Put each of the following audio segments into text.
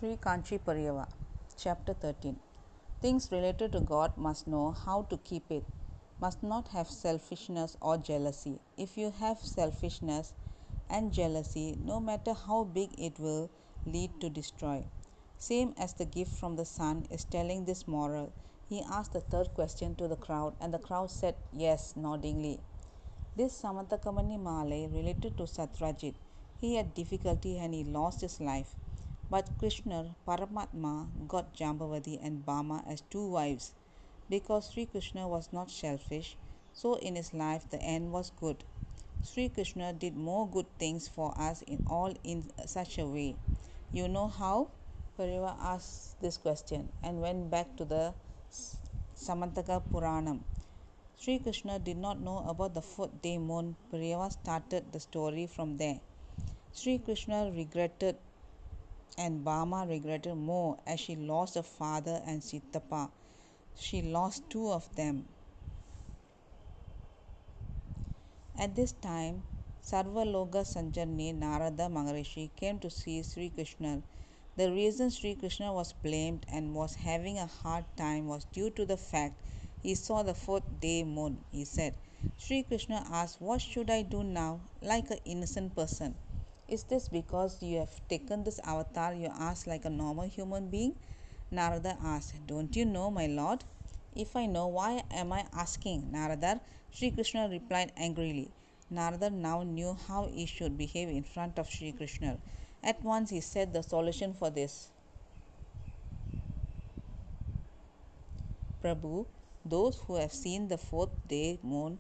Sri Kanchi Pariyava, Chapter 13. Things related to God must know how to keep it, must not have selfishness or jealousy. If you have selfishness and jealousy, no matter how big it will lead to destroy. Same as the gift from the sun is telling this moral. He asked the third question to the crowd, and the crowd said yes, noddingly. This Samantakamani Malay related to Satyajit. He had difficulty and he lost his life. But Krishna, Paramatma, got Jambavati and Bama as two wives. Because Sri Krishna was not selfish, so in his life the end was good. Sri Krishna did more good things for us in such a way. You know how? Pariva asked this question and went back to the Samantaka Puranam. Sri Krishna did not know about the fourth day moon. Pariva started the story from there. Sri Krishna regretted and Bama regretted more as she lost her father and Sitappa. She lost two of them. At this time, Sarvaloka Sanjarni Narada Maharishi came to see Sri Krishna. The reason Sri Krishna was blamed and was having a hard time was due to the fact he saw the fourth day moon. He said, Sri Krishna asked, what should I do now? Like an innocent person. Is this because you have taken this avatar you ask like a normal human being? Narada asked, don't you know, my lord? If I know, why am I asking, Narada? Sri Krishna replied angrily. Narada now knew how he should behave in front of Sri Krishna. At once he said the solution for this. Prabhu, those who have seen the fourth day moon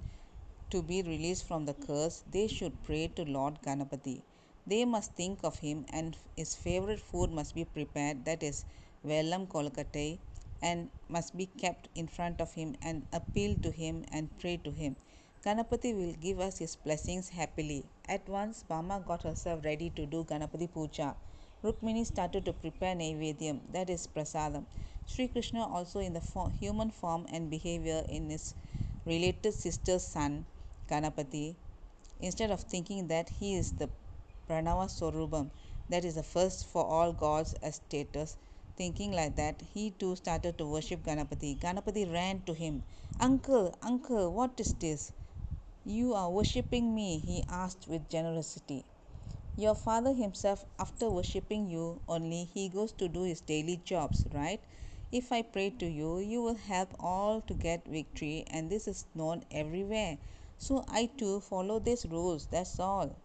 to be released from the curse, they should pray to Lord Ganapati. They must think of him and his favorite food must be prepared, that is, Vellam Kolkattai, and must be kept in front of him and appeal to him and pray to him. Ganapati will give us his blessings happily. At once, Bama got herself ready to do Ganapati Puja. Rukmini started to prepare Naivedyam, that is Prasadam. Sri Krishna also in the human form and behavior in his related sister's son, Ganapati, instead of thinking that he is the Pranava Swarubam, that is the first for all gods as status, thinking like that, he too started to worship Ganapati. Ganapati ran to him. Uncle, uncle, what is this? You are worshipping me, he asked with generosity. Your father himself, after worshipping you only, he goes to do his daily jobs, right? If I pray to you, you will help all to get victory, and this is known everywhere. So I too follow these rules, that's all.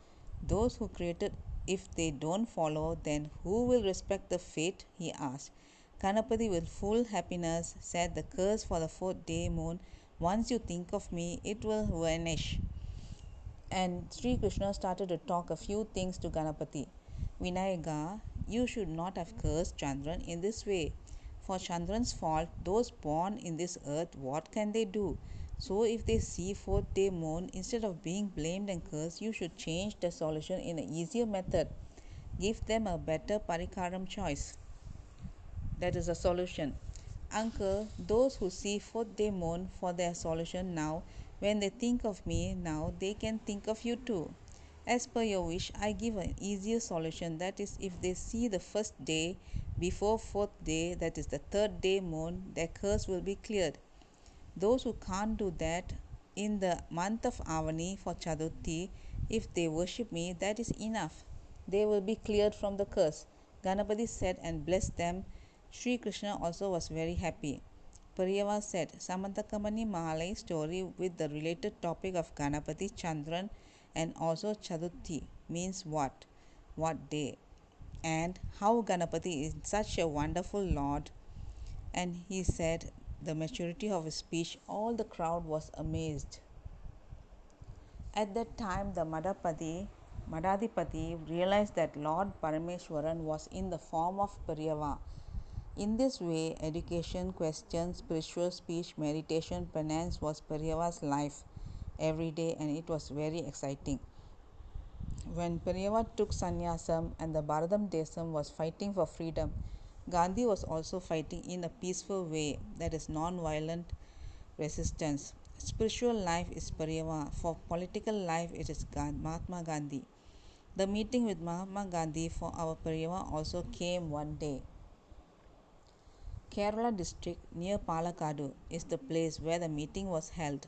Those who created, if they don't follow, then who will respect the fate? He asked. Ganapati with full happiness said, the curse for the fourth day moon, once you think of me, it will vanish. And Sri Krishna started to talk a few things to Ganapati. Vinayaka, you should not have cursed Chandran in this way. For Chandran's fault, those born in this earth, what can they do? So if they see fourth day moon, instead of being blamed and cursed, you should change the solution in an easier method. Give them a better parikaram choice. That is a solution. Uncle, those who see fourth day moon for their solution now, when they think of me now, they can think of you too. As per your wish, I give an easier solution, that is, if they see the first day before fourth day, that is the third day moon, their curse will be cleared. Those who can't do that, in the month of Avani for Chaturthi, if they worship me, that is enough. They will be cleared from the curse. Ganapati said and blessed them. Sri Krishna also was very happy. Pariyava said, Samantakamani Mahalai story with the related topic of Ganapati, Chandran and also Chaturthi means what? What day? And how Ganapati is such a wonderful Lord. And he said the maturity of his speech, all the crowd was amazed. At that time, the Madhadipati realized that Lord Parameshwaran was in the form of Pariyava. In this way, education, questions, spiritual speech, meditation, penance was Pariyava's life every day, and it was very exciting. When Pariyava took sannyasam and the Bharadam Desam was fighting for freedom, Gandhi was also fighting in a peaceful way, that is non-violent resistance. Spiritual life is Pariyava, for political life it is Mahatma Gandhi. The meeting with Mahatma Gandhi for our Periyava also came one day. Kerala district near Palakkadu is the place where the meeting was held.